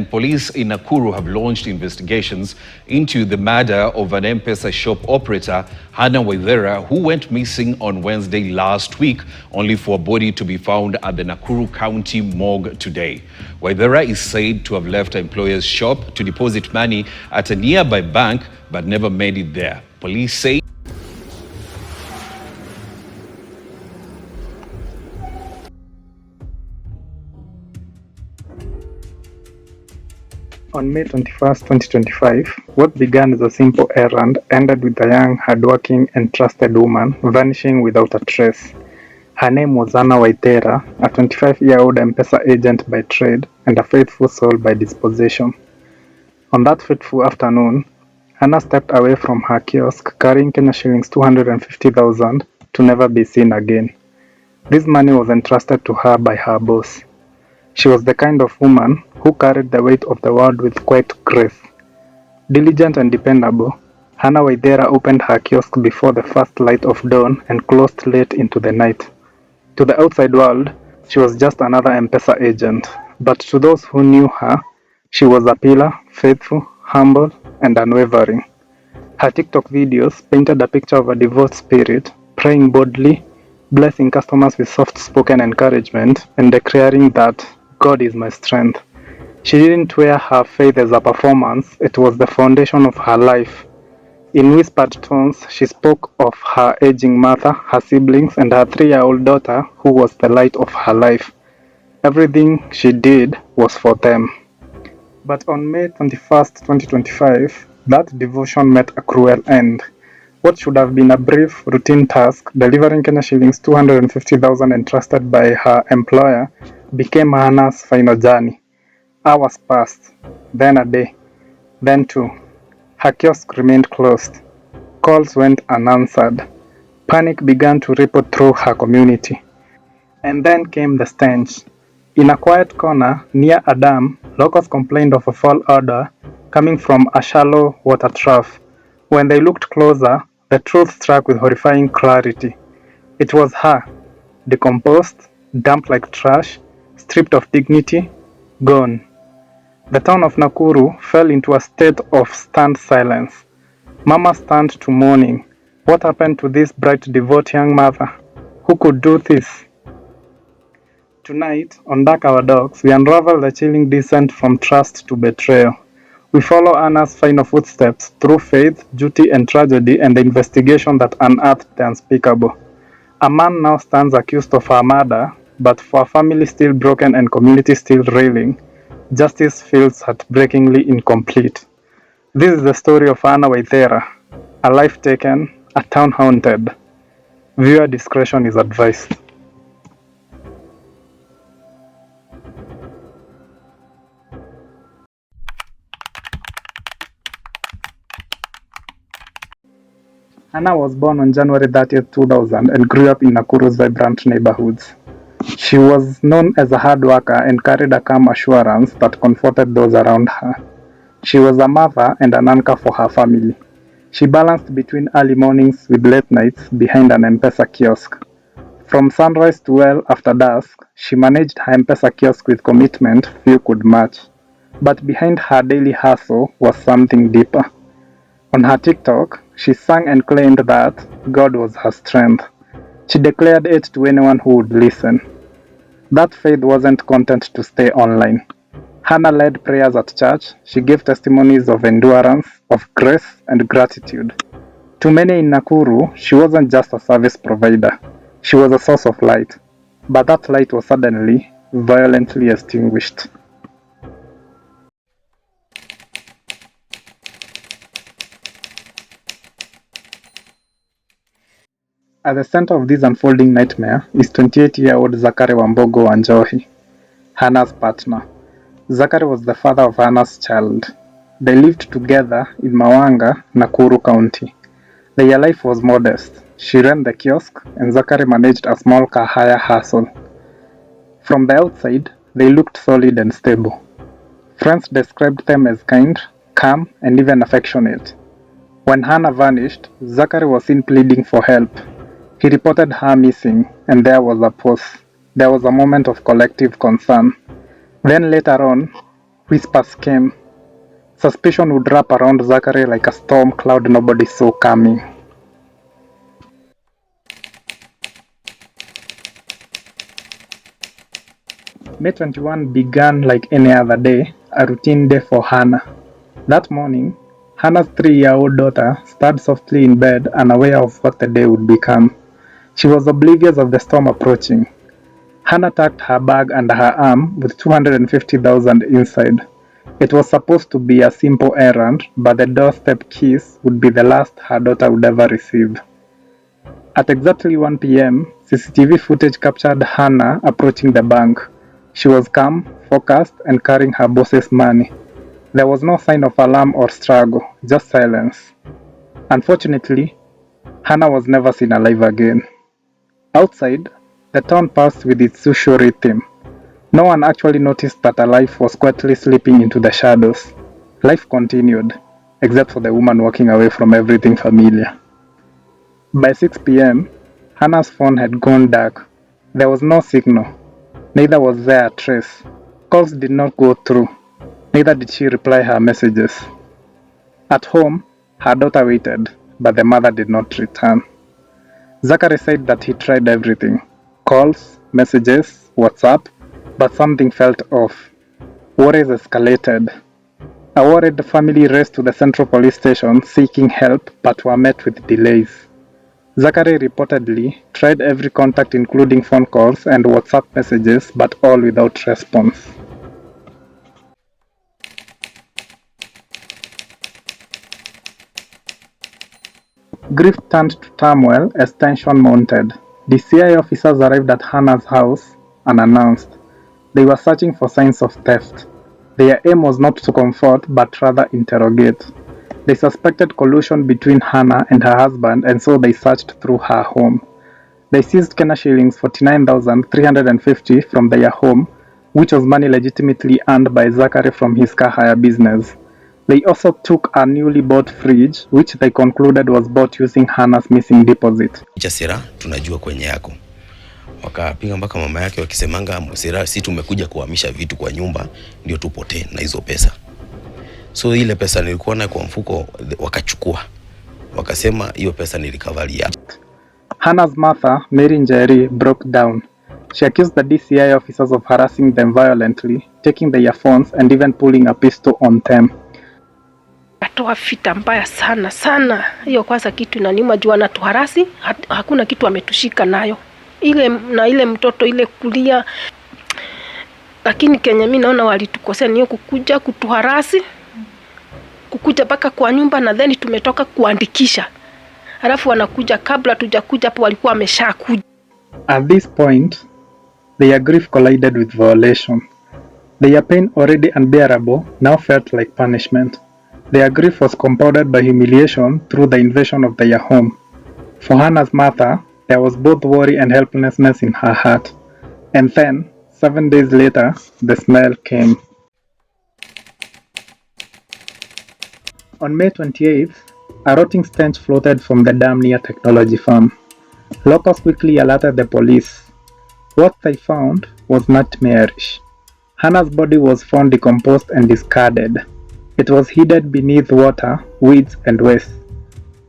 And police in Nakuru have launched investigations into the murder of an M-Pesa shop operator, Hannah Waithera, who went missing on Wednesday last week, only for a body to be found at the Nakuru County morgue today. Waithera is said to have left her employer's shop to deposit money at a nearby bank, but never made it there. Police say On May 21st, 2025, what began as a simple errand ended with a young, hardworking and trusted woman vanishing without a trace. Her name was Hannah Waithera, a 25-year-old M-Pesa agent by trade and a faithful soul by disposition. On that fateful afternoon, Hannah stepped away from her kiosk carrying KSh 250,000 to never be seen again. This money was entrusted to her by her boss. She was the kind of woman who carried the weight of the world with quiet grace. Diligent and dependable, Hannah Waithera opened her kiosk before the first light of dawn and closed late into the night. To the outside world, she was just another M-Pesa agent, but to those who knew her, she was a pillar, faithful, humble, and unwavering. Her TikTok videos painted a picture of a devout spirit, praying boldly, blessing customers with soft-spoken encouragement, and declaring that God is my strength. She didn't wear her faith as a performance, it was the foundation of her life. In whispered tones, she spoke of her aging mother, her siblings, and her 3-year-old daughter, who was the light of her life. Everything she did was for them. But on May 21st, 2025, that devotion met a cruel end. What should have been a brief, routine task, delivering KSh 250,000 entrusted by her employer, became Hannah's final journey. Hours passed, then a day, then two. Her kiosk remained closed. Calls went unanswered. Panic began to ripple through her community. And then came the stench. In a quiet corner near a dam, locals complained of a foul odor coming from a shallow water trough. When they looked closer, the truth struck with horrifying clarity. It was her, decomposed, dumped like trash, stripped of dignity, gone. The town of Nakuru fell into a state of stunned silence. Mamas turned to mourning. What happened to this bright, devout young mother? Who could do this? Tonight, on Dark Our Dogs, we unravel the chilling descent from trust to betrayal. We follow Anna's final footsteps through faith, duty, and tragedy, and the investigation that unearthed the unspeakable. A man now stands accused of her murder, but for a family still broken and community still reeling, justice feels heartbreakingly incomplete. This is the story of Hannah Waithera, a life taken, a town haunted. Viewer discretion is advised. Hannah was born on January 30th, 2000 and grew up in Nakuru's vibrant neighborhoods. She was known as a hard worker and carried a calm assurance that comforted those around her. She was a mother and an anchor for her family. She balanced between early mornings with late nights behind an M-Pesa kiosk. From sunrise to well after dusk, she managed her M-Pesa kiosk with commitment few could match. But behind her daily hustle was something deeper. On her TikTok, she sang and claimed that God was her strength. She declared it to anyone who would listen. That faith wasn't content to stay online. Hannah led prayers at church. She gave testimonies of endurance, of grace, and gratitude. To many in Nakuru, she wasn't just a service provider. She was a source of light. But that light was suddenly, violently extinguished. At the center of this unfolding nightmare is 28-year-old Zachary Wambugu, Hannah's partner. Zachary was the father of Hannah's child. They lived together in Mawanga, Nakuru County. Their life was modest. She ran the kiosk and Zachary managed a small car hire hustle. From the outside, they looked solid and stable. Friends described them as kind, calm, and even affectionate. When Hannah vanished, Zachary was seen pleading for help. He reported her missing, and there was a pause. There was a moment of collective concern. Then later on, Whispers came. Suspicion would wrap around Zachary like a storm cloud nobody saw coming. May 21 began like any other day, a routine day for Hannah. That morning, Hannah's 3-year-old daughter stirred softly in bed, unaware of what the day would become. She was oblivious of the storm approaching. Hannah tucked her bag under her arm with 250,000 inside. It was supposed to be a simple errand, but the doorstep kiss would be the last her daughter would ever receive. At exactly 1 p.m., CCTV footage captured Hannah approaching the bank. She was calm, focused, and carrying her boss's money. There was no sign of alarm or struggle, just silence. Unfortunately, Hannah was never seen alive again. Outside, the town passed with its usual rhythm. No one actually noticed that a life was quietly slipping into the shadows. Life continued, except for the woman walking away from everything familiar. By 6 p.m., Hannah's phone had gone dark. There was no signal. Neither was there a trace. Calls did not go through. Neither did she reply her messages. At home, her daughter waited, but the mother did not return. Zachary said that he tried everything. Calls, messages, WhatsApp, but something felt off. Worries escalated. A worried family raced to the central police station seeking help, but were met with delays. Zachary reportedly tried every contact including phone calls and WhatsApp messages, but all without response. Grief turned to turmoil as tension mounted. DCI officers arrived at Hannah's house unannounced. They were searching for signs of theft. Their aim was not to comfort, but rather interrogate. They suspected collusion between Hannah and her husband, and so they searched through her home. They seized Kenya shillings 49,350 from their home, which was money legitimately earned by Zachary from his car hire business. They also took a newly bought fridge, which they concluded was bought using Hannah's missing deposit. Sera tunajua kwenye yako. Wakapiga mpaka mama yake wakisemanga Sera, si tumekuja kuhamisha vitu kwa nyumba ndio tupotee na hizo pesa. So ile pesa nilikuwa na kwa mfuko wakachukua. Wakasema hiyo pesa nilikavalia. Hannah's mother, Mary Njeri, broke down. She accused the DCI officers of harassing them violently, taking their phones and even pulling a pistol on them. Atoa vita mbaya sana sana. Hiyo kwanza kitu inaniuma juu anatuharasi, hakuna kitu ametushika nayo. Ile mtoto ile kulia. Lakini Kenya mimi naona walitukosea ni kukuja kutuharasi. Kukuja mpaka kwa nyumba na then tumetoka kuandikisha. Alafu wanakuja kabla tujakuja hapo walikuwa wameshakuja. At this point, their grief collided with violation. Their pain, already unbearable, now felt like punishment. Their grief was compounded by humiliation through the invasion of their home. For Hannah's mother, there was both worry and helplessness in her heart. And then, 7 days later, the smell came. On May 28th, a rotting stench floated from the dam near Technology Farm. Locals quickly alerted the police. What they found was nightmarish. Hannah's body was found decomposed and discarded. It was hidden beneath water, weeds, and waste.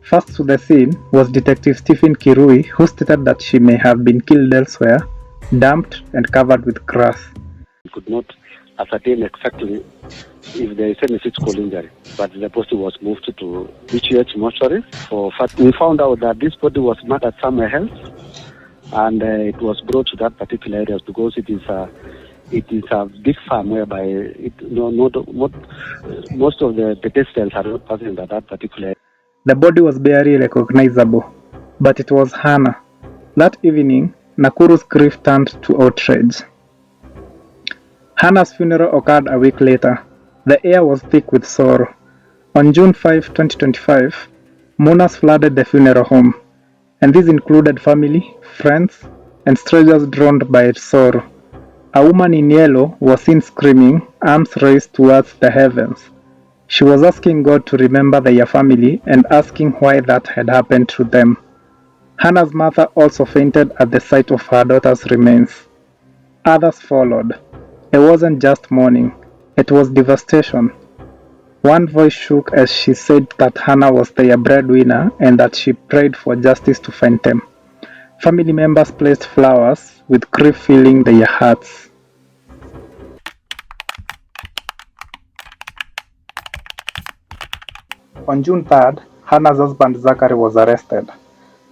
First to the scene was Detective Stephen Kirui, who stated that she may have been killed elsewhere, dumped, and covered with grass. We could not ascertain exactly if there is any physical injury, but the body was moved to KSh mortuary. We found out that this body was murdered somewhere else, and it was brought to that particular area because it is a big farm whereby most of the pedestrians are not passing at that particular area. The body was barely recognizable, but it was Hannah. That evening, Nakuru's grief turned to outrage. Hannah's funeral occurred a week later. The air was thick with sorrow. On June 5, 2025, mourners flooded the funeral home, and these included family, friends, and strangers drawn by its sorrow. A woman in yellow was seen screaming, arms raised towards the heavens. She was asking God to remember their family and asking why that had happened to them. Hannah's mother also fainted at the sight of her daughter's remains. Others followed. It wasn't just mourning. It was devastation. One voice shook as she said that Hannah was their breadwinner and that she prayed for justice to find them. Family members placed flowers, with grief filling their hearts. On June 3rd, Hannah's husband Zachary was arrested.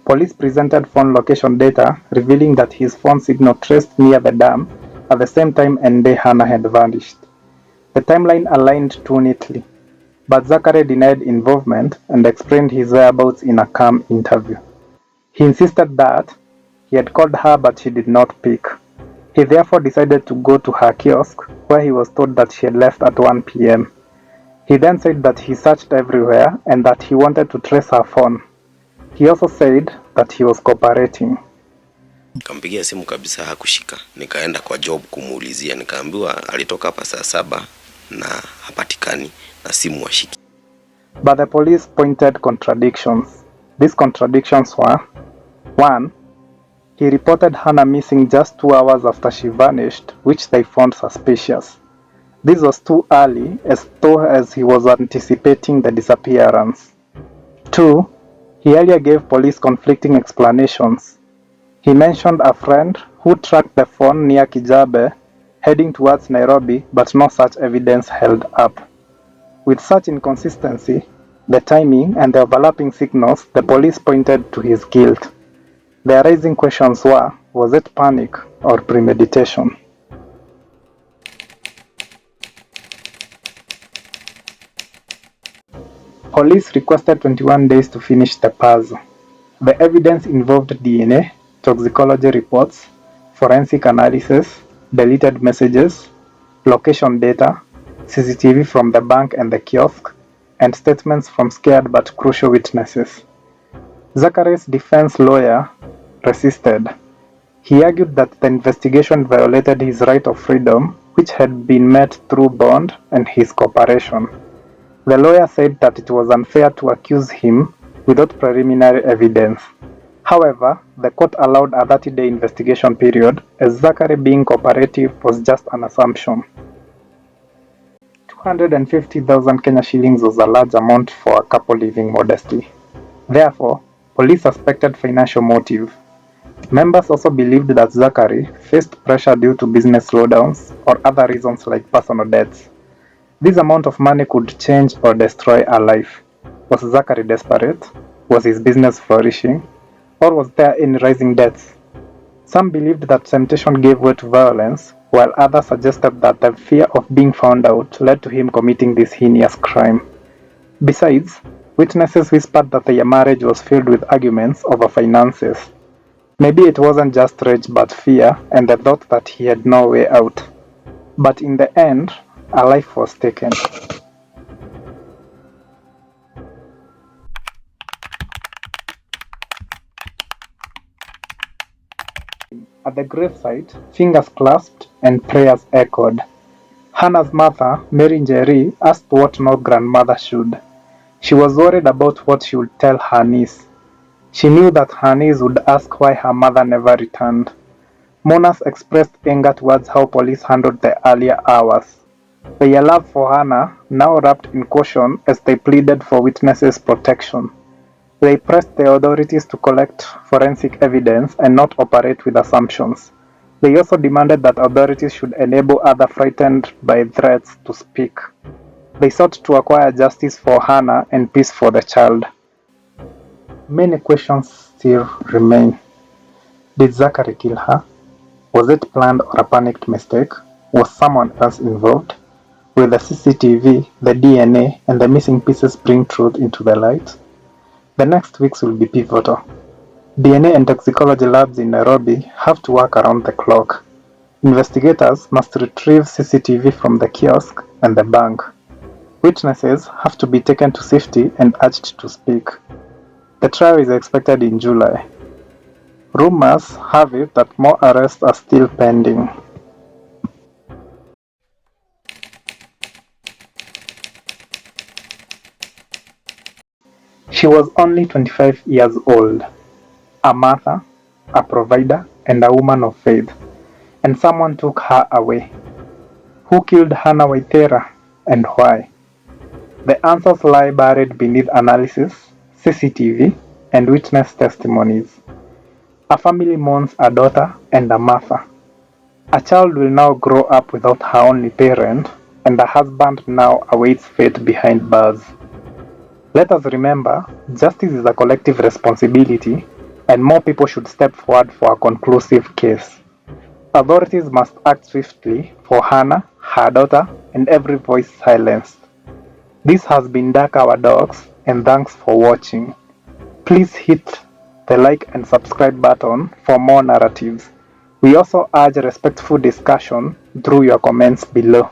Police presented phone location data revealing that his phone signal traced near the dam at the same time and day Hannah had vanished. The timeline aligned too neatly, but Zachary denied involvement and explained his whereabouts in a calm interview. He insisted that he had called her but she did not pick. He therefore decided to go to her kiosk, where he was told that she had left at 1 p.m. He then said that he searched everywhere and that he wanted to trace her phone. He also said that he was cooperating. Nikampigia simu kabisa hakushika. Nikaenda kwa job kumuulizia, nikaambiwa alitoka hapa saa 7 na hapatikani na simu washiki. But the police pointed contradictions. These contradictions were: 1. He reported Hannah missing just 2 hours after she vanished, which they found suspicious. This was too early, as he was anticipating the disappearance. 2. He earlier gave police conflicting explanations. He mentioned a friend who tracked the phone near Kijabe, heading towards Nairobi, but no such evidence held up. With such inconsistency, the timing and the overlapping signals, the police pointed to his guilt. The arising questions were: was it panic or premeditation? Police requested 21 days to finish the puzzle. The evidence involved DNA, toxicology reports, forensic analysis, deleted messages, location data, CCTV from the bank and the kiosk, and statements from scared but crucial witnesses. Zachary's defense lawyer resisted. He argued that the investigation violated his right of freedom, which had been met through bond and his cooperation. The lawyer said that it was unfair to accuse him without preliminary evidence. However, the court allowed a 30-day investigation period, as Zachary being cooperative was just an assumption. 250,000 Kenya shillings was a large amount for a couple living modestly. Therefore, police suspected financial motive. Members also believed that Zachary faced pressure due to business slowdowns or other reasons like personal debts. This amount of money could change or destroy a life. Was Zachary desperate? Was his business flourishing? Or was there any rising debts? Some believed that temptation gave way to violence, while others suggested that the fear of being found out led to him committing this heinous crime. Besides, witnesses whispered that their marriage was filled with arguments over finances. Maybe it wasn't just rage but fear and the thought that he had no way out. But in the end, a life was taken. At the gravesite, fingers clasped and prayers echoed. Hannah's mother, Mary Njeri, asked what no grandmother should. She was worried about what she would tell her niece. She knew that her niece would ask why her mother never returned. Mourners expressed anger towards how police handled the earlier hours. Their love for Hannah now wrapped in caution as they pleaded for witnesses' protection. They pressed the authorities to collect forensic evidence and not operate with assumptions. They also demanded that authorities should enable others frightened by threats to speak. They sought to acquire justice for Hannah and peace for the child. Many questions still remain. Did Zachary kill her? Was it planned or a panicked mistake? Was someone else involved? Will the CCTV, the DNA, and the missing pieces bring truth into the light? The next weeks will be pivotal. DNA and toxicology labs in Nairobi have to work around the clock. Investigators must retrieve CCTV from the kiosk and the bank. Witnesses have to be taken to safety and urged to speak. The trial is expected in July. Rumors have it that more arrests are still pending. She was only 25 years old, a mother, a provider, and a woman of faith, and someone took her away. Who killed Hannah Waithera and why? The answers lie buried beneath analysis, CCTV, and witness testimonies. A family mourns a daughter and a mother. A child will now grow up without her only parent, and a husband now awaits fate behind bars. Let us remember, justice is a collective responsibility, and more people should step forward for a conclusive case. Authorities must act swiftly for Hannah, her daughter, and every voice silenced. This has been Dark Our Dogs, and thanks for watching. Please hit the like and subscribe button for more narratives. We also urge respectful discussion through your comments below.